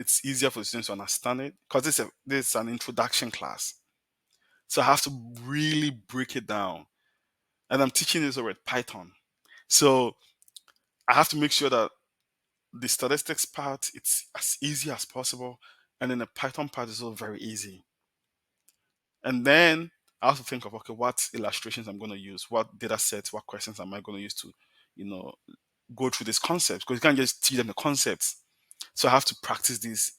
it's easier for the students to understand it because this is an introduction class. So I have to really break it down. And I'm teaching this over Python. So I have to make sure that the statistics part it's as easy as possible. And then the Python part is also very easy. And then I have to think of, okay, what illustrations I'm going to use, what data sets, what questions am I going to use to, you know, go through these concepts because you can't just teach them the concepts. So I have to practice these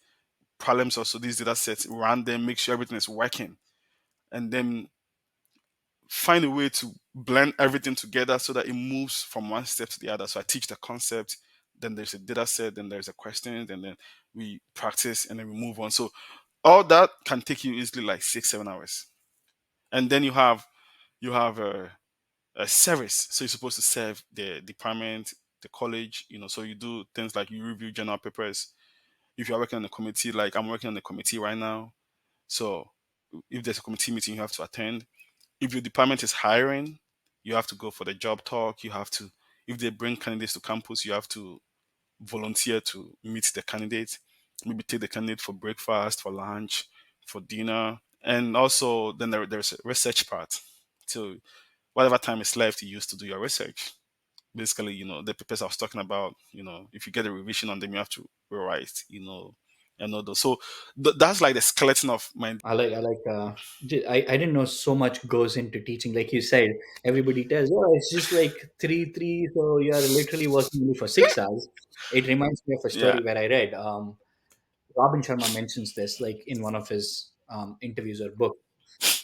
problems also, these data sets, run them, make sure everything is working, and then find a way to blend everything together so that it moves from one step to the other. So I teach the concept, then there's a data set, then there's a question, and then we practice and then we move on. So all that can take you easily like 6, 7 hours. And then you have a service. So you're supposed to serve the department, the college, so you do things like you review journal papers. If you're working on a committee, like I'm working on a committee right now. So if there's a committee meeting you have to attend, if your department is hiring, you have to go for the job talk. You have to, if they bring candidates to campus, you have to volunteer to meet the candidate, maybe take the candidate for breakfast, for lunch, for dinner. And also, then there's a research part. So, whatever time is left, you use to do your research. Basically, the papers I was talking about, if you get a revision on them, you have to rewrite, and all those. So, that's like the skeleton of my. I didn't know so much goes into teaching. Like you said, everybody tells, oh, it's just like three, so you're literally working only for 6 hours. It reminds me of a Yeah. story where I read. Robin Sharma mentions this like in one of his interviews or book.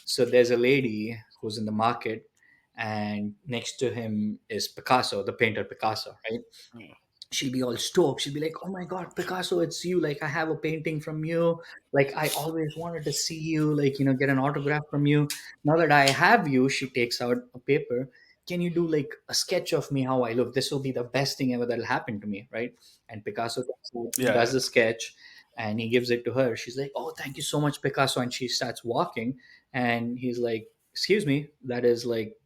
So there's a lady who's in the market, and next to him is Picasso, the painter Picasso, right? Yeah. She'll be all stoked. She'll be like, "Oh my God, Picasso, it's you! Like, I have a painting from you. Like, I always wanted to see you. Like, get an autograph from you. Now that I have you," she takes out a paper. Can you do like a sketch of me how I look? This will be the best thing ever that'll happen to me, right? And Picasso does Yeah. the sketch, and he gives it to her. She's like, "Oh, thank you so much, Picasso." And she starts walking, and he's like, "Excuse me, that is like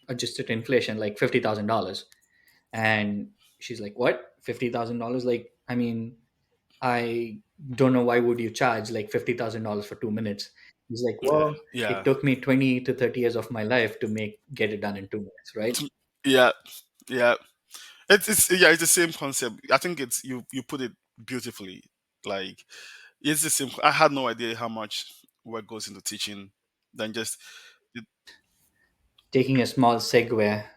adjusted to inflation, like $50,000." And she's like, "What? $50,000? Like, I mean, I don't know why would you charge like $50,000 for 2 minutes?" He's like, Yeah. "Well, it Yeah. took me 20 to 30 years of my life to get it done in 2 minutes, right?" Yeah. Yeah. It's the same concept. I think it's you put it beautifully. Like it's the same. I had no idea how much work goes into teaching than just it, Taking a small segue.